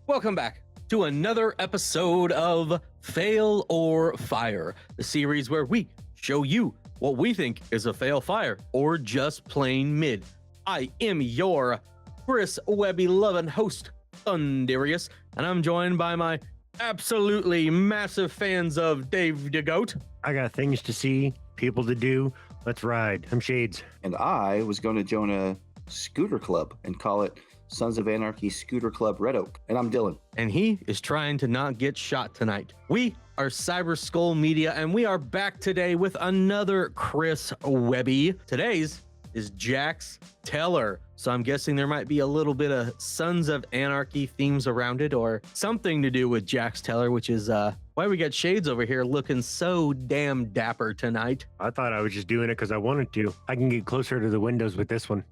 Welcome back to another episode of Fail or Fire, the series where we show you what we think is a fail fire or just plain mid. I am your Chris Webby loving host, Thunderius, and I'm joined by my absolutely massive fans of Dave DeGoat. I got things to see, people to do. Let's ride. I'm Shades. And I was going to join a scooter club and call it Sons of Anarchy Scooter Club Red Oak. And I'm Dylan. And he is trying to not get shot tonight. We are Cyber Skull Media, and we are back today with another Chris Webby. Today's is Jax Teller. So I'm guessing there might be a little bit of Sons of Anarchy themes around it, or something to do with Jax Teller, which is why we got Shades over here looking so damn dapper tonight. I thought I was just doing it because I wanted to. I can get closer to the windows with this one.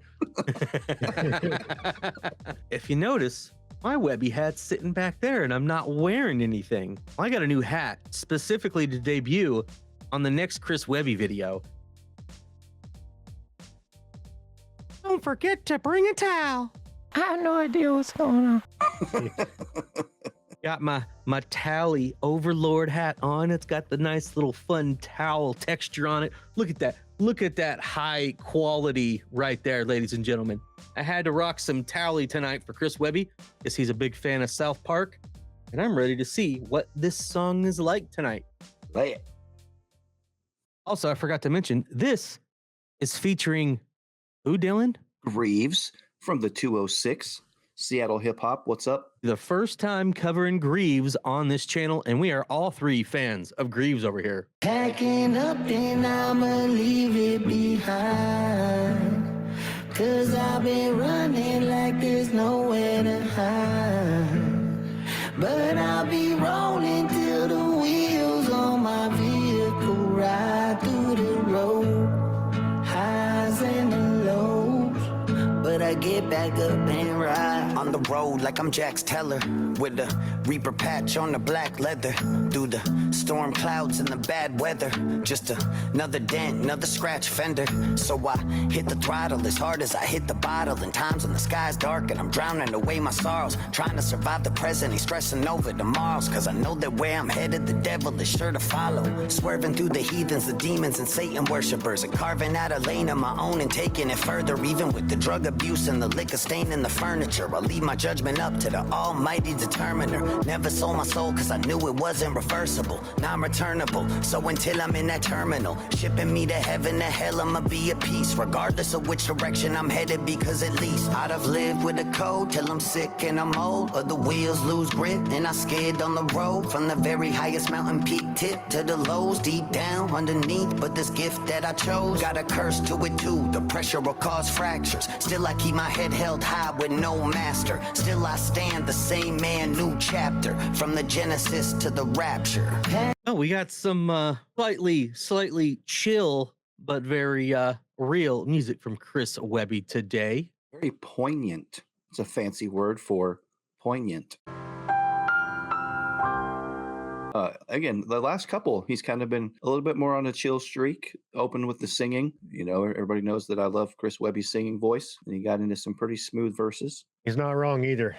If you notice, my Webby hat's sitting back there and I'm not wearing anything. I got a new hat specifically to debut on the next Chris Webby video. Don't forget to bring a towel. I have no idea what's going on. Got my Tally Overlord hat on. It's got the nice little fun towel texture on it. Look at that. Look at that high quality right there, ladies and gentlemen. I had to rock some Tally tonight for Chris Webby, because he's a big fan of South Park, and I'm ready to see what this song is like tonight. Play it. Also, I forgot to mention, this is featuring who, Dylan? Grieves from the 206 Seattle Hip Hop. What's up? The first time covering Grieves on this channel, and we are all three fans of Grieves over here. Packing up and I'ma leave it behind, 'cause I've been running like there's nowhere to hide. But I'll be rolling till the wheels on my vehicle ride through the road, highs and the lows, but I get back up and ride. On the road like I'm Jax Teller, with the Reaper patch on the black leather, through the storm clouds and the bad weather. Just another dent, another scratch fender. So I hit the throttle as hard as I hit the bottle. And times when the sky's dark and I'm drowning away my sorrows, trying to survive the present, ain't stressing over tomorrows. 'Cause I know that where I'm headed, the devil is sure to follow. Swerving through the heathens, the demons and Satan worshippers, and carving out a lane of my own and taking it further. Even with the drug abuse and the liquor stain in the furniture, I'll leave my judgment up to the almighty determiner. Never sold my soul 'cause I knew it wasn't reversible, non-returnable. So until I'm in that terminal, shipping me to heaven, to hell, I'ma be at peace, regardless of which direction I'm headed. Because at least I'd have lived with a code till I'm sick and I'm old, or the wheels lose grip and I skid on the road. From the very highest mountain peak tip to the lows deep down underneath. But this gift that I chose got a curse to it too. The pressure will cause fractures. Still I keep my head held high with no master. Still I stand the same man, new chapter, from the Genesis to the Rapture. Oh, we got some slightly chill but very real music from Chris Webby today. Very poignant. It's a fancy word for poignant. Again, the last couple, he's kind of been a little bit more on a chill streak, open with the singing. You know, everybody knows that I love Chris Webby's singing voice, and he got into some pretty smooth verses. He's not wrong either.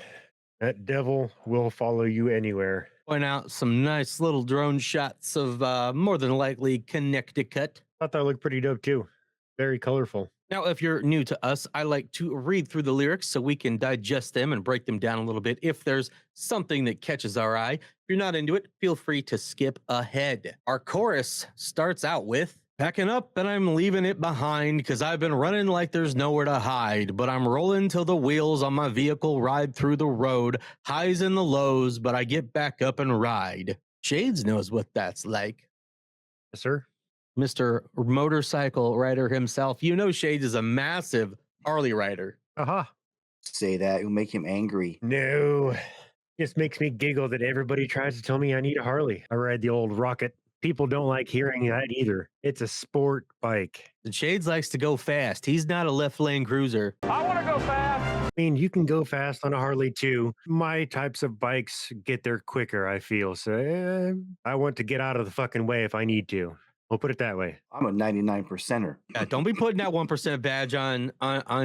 That devil will follow you anywhere. Point out some nice little drone shots of more than likely Connecticut. Thought that looked pretty dope too. Very colorful. Now, if you're new to us, I like to read through the lyrics so we can digest them and break them down a little bit if there's something that catches our eye. If you're not into it, feel free to skip ahead. Our chorus starts out with, "Packing up and I'm leaving it behind, 'cause I've been running like there's nowhere to hide. But I'm rolling till the wheels on my vehicle ride through the road, highs and the lows, but I get back up and ride." Shades knows what that's like. Yes, sir. Mr. Motorcycle Rider himself. You know Shades is a massive Harley rider. Aha. Say that, it'll make him angry. No. Just makes me giggle that everybody tries to tell me I need a Harley. I ride the old Rocket. People don't like hearing that either. It's a sport bike. And Shades likes to go fast. He's not a left lane cruiser. I mean, you can go fast on a Harley too. My types of bikes get there quicker, I feel. So I want to get out of the fucking way if I need to. We'll put it that way. I'm a 99%er. Yeah, don't be putting that 1% badge on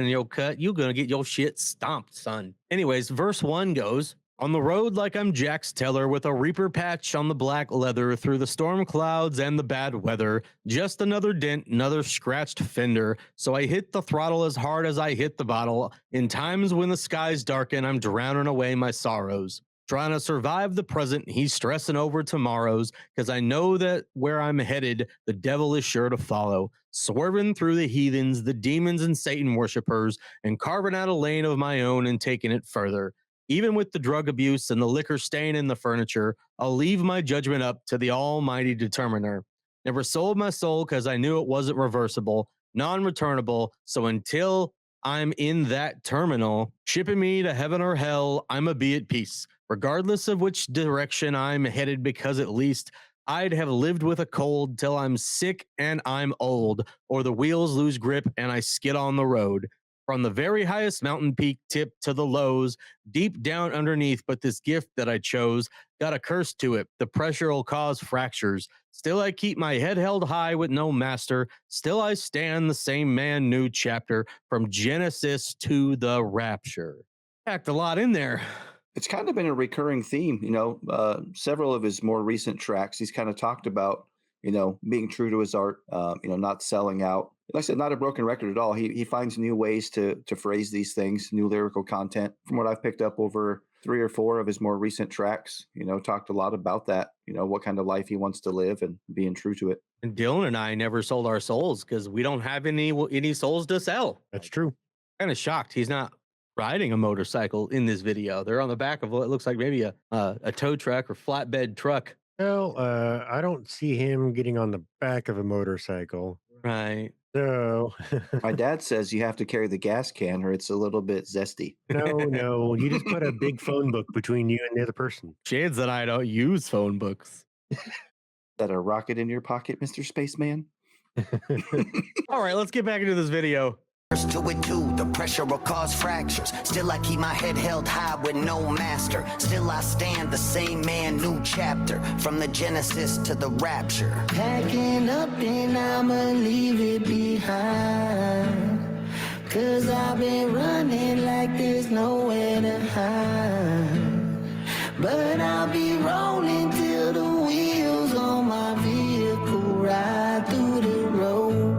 your cut. You're going to get your shit stomped, son. Anyways, verse 1 goes, On the road like I'm Jax Teller with a Reaper patch on the black leather through the storm clouds and the bad weather. Just another dent, another scratched fender. So I hit the throttle as hard as I hit the bottle. In times when the skies darken, I'm drowning away my sorrows. Trying to survive the present, he's stressing over tomorrow's, because I know that where I'm headed, the devil is sure to follow. Swerving through the heathens, the demons and Satan worshippers, and carving out a lane of my own and taking it further. Even with the drug abuse and the liquor stain in the furniture, I'll leave my judgment up to the almighty determiner. Never sold my soul because I knew it wasn't reversible, non-returnable, so until I'm in that terminal, shipping me to heaven or hell, I'ma be at peace, regardless of which direction I'm headed, because at least I'd have lived with a cold till I'm sick and I'm old, or the wheels lose grip and I skid on the road. From the very highest mountain peak tip to the lows, deep down underneath, but this gift that I chose got a curse to it. The pressure will cause fractures. Still, I keep my head held high with no master. Still, I stand the same man, new chapter, from Genesis to the Rapture. Packed a lot in there. It's kind of been a recurring theme, several of his more recent tracks. He's kind of talked about, being true to his art, not selling out. Like I said, not a broken record at all. He finds new ways to phrase these things, new lyrical content. From what I've picked up over 3 or 4 of his more recent tracks, talked a lot about that, what kind of life he wants to live and being true to it. And Dylan and I never sold our souls because we don't have any souls to sell. That's true. Kind of shocked he's not riding a motorcycle in this video. They're on the back of what looks like maybe a tow truck or flatbed truck. Well, I don't see him getting on the back of a motorcycle. Right. So My dad says you have to carry the got can or it's a little bit zesty. no, you just put a big phone book between you and the other person. Shades and I don't use phone books. Is that a rocket in your pocket, Mr. Spaceman? All right, let's get back into this video. To it too, the pressure will cause fractures. Still I keep my head held high with no master. Still I stand the same man, new chapter. From the Genesis to the Rapture. Packing up and I'ma leave it behind. 'Cause I've been running like there's nowhere to hide. But I'll be rolling till the wheels on my vehicle ride through the road.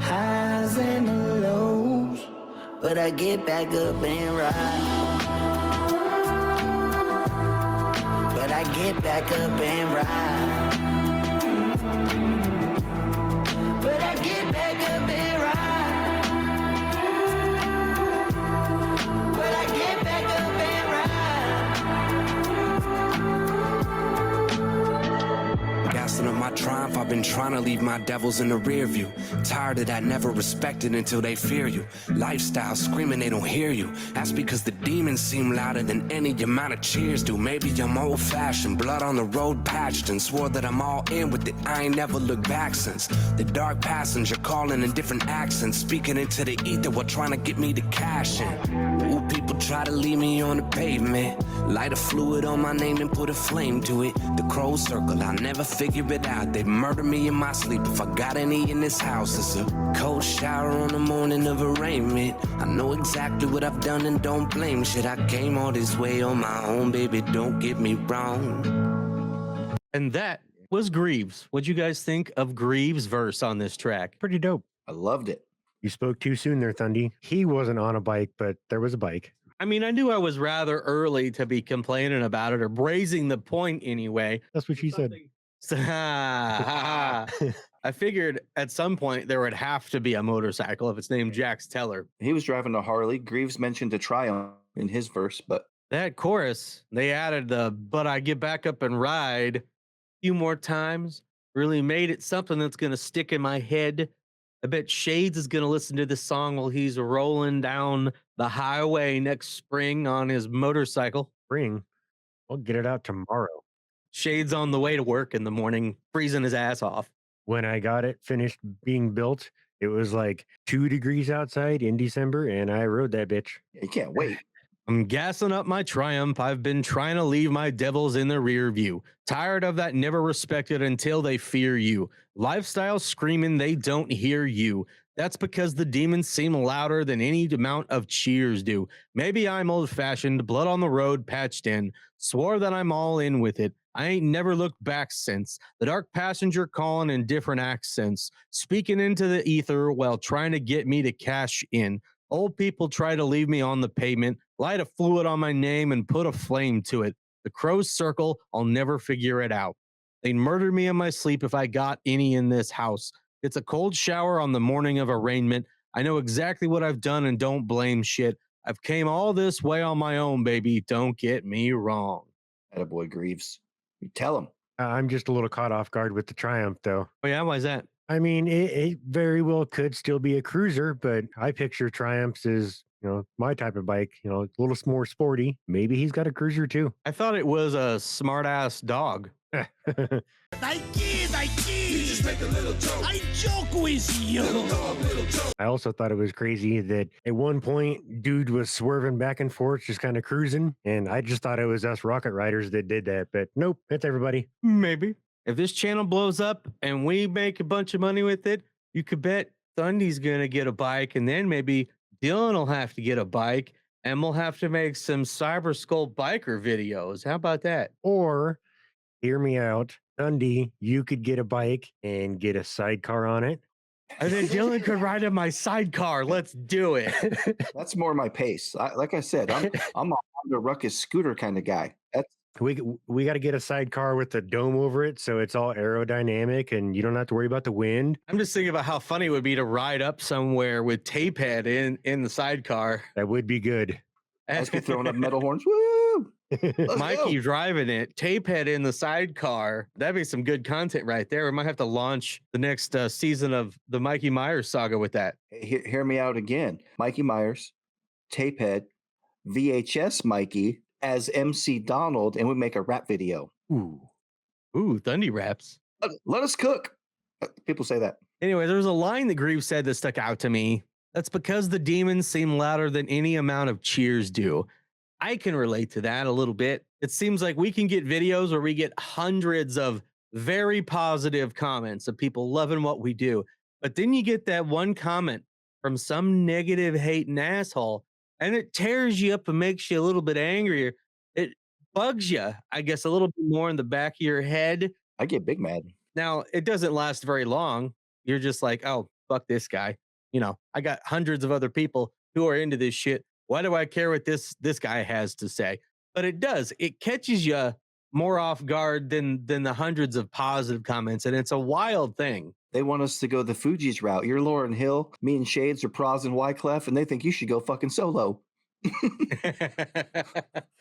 Highs and the lows, but I get back up and ride. But I get back up and ride. But I get back up and ride. But I get back up and ride. Gassing up my triumph, I've been trying to leave my devils in the rear view. Tired of that, never respected until they fear you. Lifestyle screaming they don't hear you. That's because the demons seem louder than any amount of cheers do. Maybe I'm old fashioned, blood on the road patched, and swore that I'm all in with it. I ain't never looked back since. The dark passenger calling in different accents, speaking into the ether while trying to get me to cash in. Ooh, people try to leave me on the pavement. Light a fluid on my name and put a flame to it. The crow circle, I'll never figure it out. They'd murder me in my sleep if I got any in this house. It's a cold shower on the morning of arraignment. I know exactly what I've done and don't blame shit. I came all this way on my own, baby, don't get me wrong. And that was Grieves. What'd you guys think of Grieves' verse on this track? Pretty dope. I loved it. You spoke too soon there, Thundy. He wasn't on a bike, but there was a bike. I mean, I knew I was rather early to be complaining about it or braising the point anyway. That's what she said. I figured at some point there would have to be a motorcycle if it's named Jax Teller. He was driving a Harley. Greaves mentioned a Triumph in his verse, but That chorus, they added the "but I get back up and ride" a few more times, really made it something that's going to stick in my head. I bet Shades is going to listen to this song while he's rolling down the highway next spring on his motorcycle. Spring. We'll get it out tomorrow. Shades on the way to work in the morning, freezing his ass off. When I got it finished being built, it was like 2 degrees outside in December, and I rode that bitch. you can't wait. I'm gassing up my Triumph. I've been trying to leave my devils in the rear view. Tired of that never respected until they fear you. Lifestyle screaming they don't hear you. That's because the demons seem louder than any amount of cheers do. Maybe I'm old fashioned, blood on the road, patched in, swore that I'm all in with it. I ain't never looked back since. The dark passenger calling in different accents, speaking into the ether while trying to get me to cash in. Old people try to leave me on the pavement, light a fluid on my name and put a flame to it. The crow's circle, I'll never figure it out. They'd murder me in my sleep if I got any in this house. It's a cold shower on the morning of arraignment. I know exactly what I've done and don't blame shit. I've came all this way on my own, baby. Don't get me wrong. Attaboy, Grieves. You tell him. I'm just a little caught off guard with the Triumph, though. Oh yeah, why is that? I mean, it very well could still be a cruiser, but I picture Triumphs as, my type of bike, a little more sporty. Maybe he's got a cruiser too. I thought it was a smart ass dog. I just make a little joke. I joke with you. Little joke. I also thought it was crazy that at one point, dude was swerving back and forth, just kind of cruising. And I just thought it was us rocket riders that did that. But nope, it's everybody. Maybe. If this channel blows up and we make a bunch of money with it, you could bet Thundy's going to get a bike. And then maybe Dylan will have to get a bike. And we'll have to make some Cyber Skull biker videos. How about that? Or, hear me out, Thundy, you could get a bike and get a sidecar on it. And then Dylan could ride in my sidecar. Let's do it. That's more my pace. Like I said, I'm a Honda Ruckus scooter kind of guy. That's We got to get a sidecar with a dome over it, so it's all aerodynamic and you don't have to worry about the wind. I'm just thinking about how funny it would be to ride up somewhere with tape head in the sidecar. That would be good. let's get throwing up metal horns. Woo! Mikey driving it, tape head in the sidecar. That'd be some good content right there. We might have to launch the next season of the Mikey Myers saga with that. Hear me out again. Mikey Myers, Tapehead, VHS Mikey as MC Donald, and we make a rap video. Ooh, Thundy raps. Let us cook. People say that. Anyway, there was a line that Grieves said that stuck out to me. That's because the demons seem louder than any amount of cheers do. I can relate to that a little bit. It seems like we can get videos where we get hundreds of very positive comments of people loving what we do. But then you get that one comment from some negative hating asshole, and it tears you up and makes you a little bit angrier. It bugs you, I guess, a little bit more in the back of your head. I get big mad. Now, it doesn't last very long. You're just like, oh, fuck this guy. I got hundreds of other people who are into this shit. Why do I care what this guy has to say? But it does. It catches you more off guard than the hundreds of positive comments, and it's a wild thing. They want us to go the Fugees route. You're Lauryn Hill, me and Shades are Pros and Wyclef, and they think you should go fucking solo.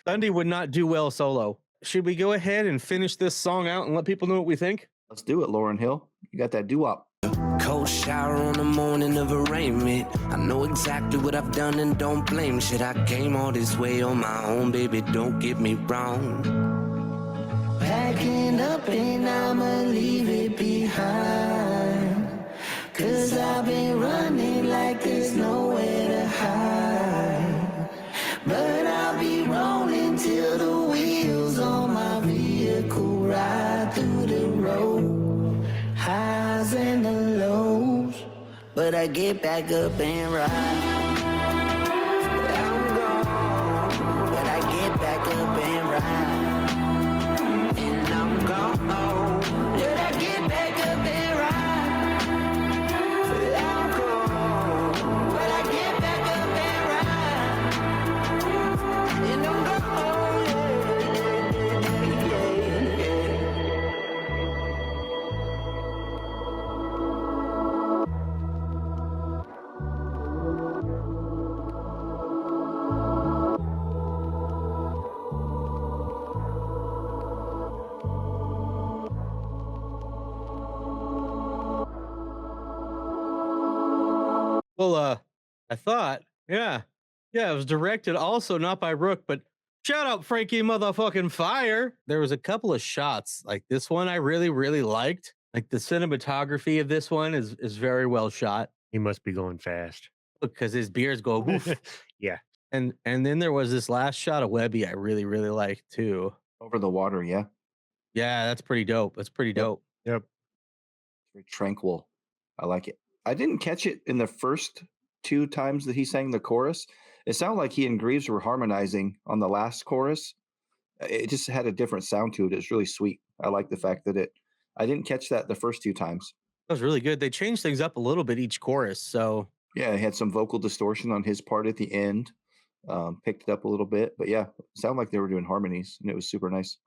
Thundy would not do well solo. Should we go ahead and finish this song out and let people know what we think? Let's do it, Lauryn Hill. You got that doo-wop. Cold shower on the morning of arraignment. I know exactly what I've done and don't blame shit. I came all this way on my own, baby, don't get me wrong. Packing up and I'ma leave it behind. 'Cause I've been running like there's nowhere to hide. But I'll be rolling till the wheels on my vehicle ride through the road. Highs and the lows, but I get back up and ride. I'm gone, but I get back up and ride. And I'm gone, but I get back up and ride. I'm gone, but I get back up and ride. And I'm gone, Well, I thought, yeah, it was directed also not by Rook, but shout out Frankie motherfucking Fire. There was a couple of shots like this one I really, really liked. Like the cinematography of this one is very well shot. He must be going fast. Because his beers go woof. Yeah. And then there was this last shot of Webby I really, really liked too. Over the water, yeah. Yeah, that's pretty dope. That's pretty dope. Yep. Very tranquil. I like it. I didn't catch it in the first 2 times that he sang the chorus. It sounded like he and Greaves were harmonizing on the last chorus. It just had a different sound to it. It's really sweet. I like the fact that I didn't catch that the first 2 times. That was really good. They changed things up a little bit each chorus. So Yeah, it had some vocal distortion on his part at the end. Picked it up a little bit, but yeah, it sounded like they were doing harmonies, and it was super nice.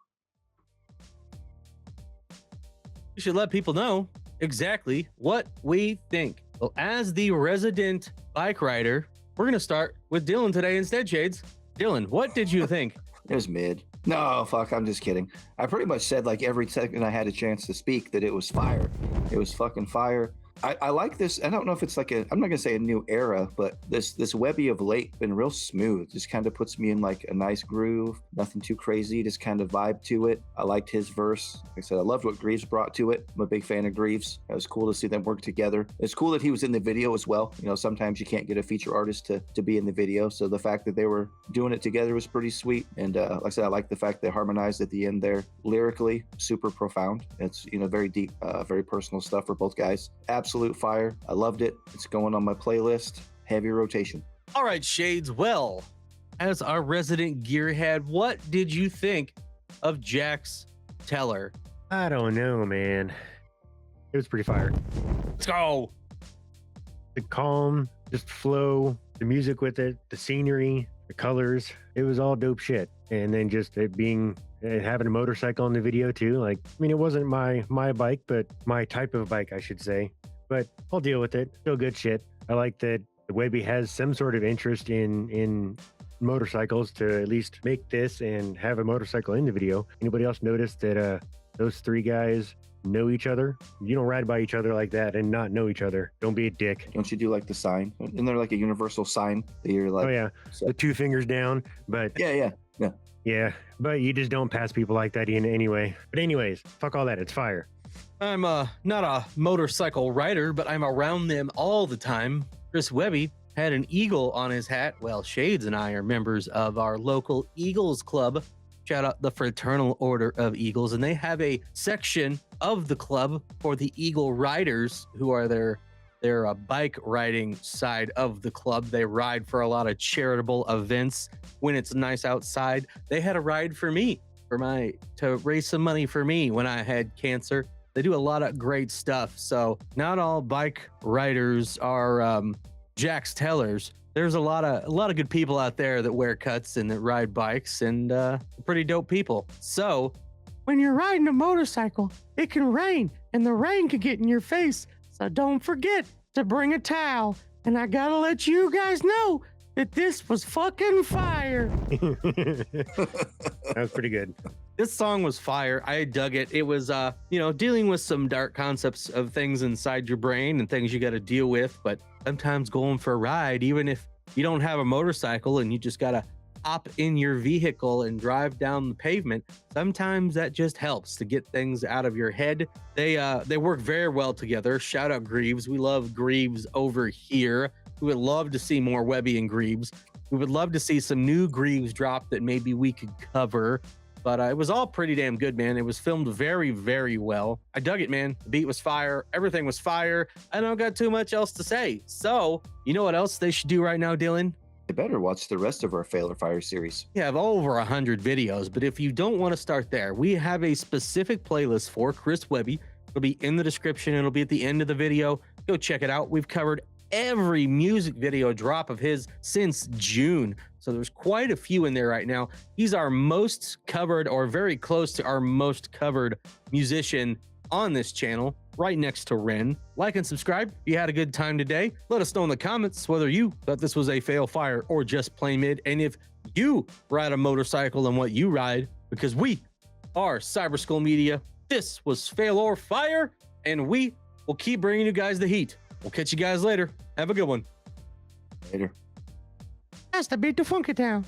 we should let people know exactly what we think. Well, as the resident bike rider, we're going to start with Dylan today instead, Shades. Dylan, what did you think? It was mid. No, fuck, I'm just kidding. I pretty much said like every second I had a chance to speak that it was fire. It was fucking fire. I like this. I don't know if it's like I'm not gonna say a new era, but this Webby of late been real smooth. Just kind of puts me in like a nice groove, nothing too crazy, just kind of vibe to it. I liked his verse. Like I said, I loved what Grieves brought to it. I'm a big fan of Grieves. It was cool to see them work together. It's cool that he was in the video as well. You know, sometimes you can't get a feature artist to be in the video. So the fact that they were doing it together was pretty sweet. And like I said, I like the fact they harmonized at the end there. Lyrically, super profound. It's, you know, very deep, very personal stuff for both guys. Absolute fire. I loved it. It's going on my playlist. Heavy rotation. All right, Shades. Well, as our resident gearhead, what did you think of Jax Teller? I don't know, man. It was pretty fire. Let's go. The calm, just flow, the music with it, the scenery, the colors. It was all dope shit. And then just it being having a motorcycle in the video too. Like, I mean, it wasn't my bike, but my type of bike, I should say. But I'll deal with it. Still good shit. I like that the Webby has some sort of interest in motorcycles to at least make this and have a motorcycle in the video. Anybody else notice that those 3 guys know each other? You don't ride by each other like that and not know each other. Don't be a dick. Don't you do like the sign? Isn't there like a universal sign that you're like? Oh yeah, so, the 2 fingers down. But yeah. Yeah, but you just don't pass people like that in anyway. But anyways, fuck all that. It's fire. I'm not a motorcycle rider, but I'm around them all the time. Chris Webby had an eagle on his hat. Well, Shades and I are members of our local Eagles Club. Shout out the Fraternal Order of Eagles. And they have a section of the club for the Eagle Riders, who are their bike riding side of the club. They ride for a lot of charitable events when it's nice outside. They had a ride for me, to raise some money for me when I had cancer. They do a lot of great stuff. So not all bike riders are Jax Tellers. There's a lot of good people out there that wear cuts and that ride bikes, and pretty dope people. So when you're riding a motorcycle, it can rain, and the rain could get in your face. So don't forget to bring a towel. And I gotta let you guys know that this was fucking fire. That was pretty good. This song was fire. I dug it. It was, dealing with some dark concepts of things inside your brain and things you got to deal with. But sometimes going for a ride, even if you don't have a motorcycle and you just got to hop in your vehicle and drive down the pavement, sometimes that just helps to get things out of your head. They work very well together. Shout out Grieves. We love Grieves over here. We would love to see more Webby and Grieves. We would love to see some new Grieves drop that maybe we could cover. But it was all pretty damn good, man. It was filmed very, very well. I dug it, man. The beat was fire. Everything was fire. I don't got too much else to say. So, you know what else they should do right now, Dylan? They better watch the rest of our Fail or Fire series. We have over 100 videos, but if you don't want to start there, we have a specific playlist for Chris Webby. It'll be in the description. It'll be at the end of the video. Go check it out. We've covered every music video drop of his since June. So there's quite a few in there right now. He's our most covered, or very close to our most covered musician on this channel, right next to Ren. Like and subscribe if you had a good time today. Let us know in the comments whether you thought this was a fail, fire, or just plain mid, and if you ride a motorcycle and what you ride, because we are Cyber Skull Media. This was Fail or Fire, and we will keep bringing you guys the heat. We'll catch you guys later. Have a good one. Later. That's the beat the funky town.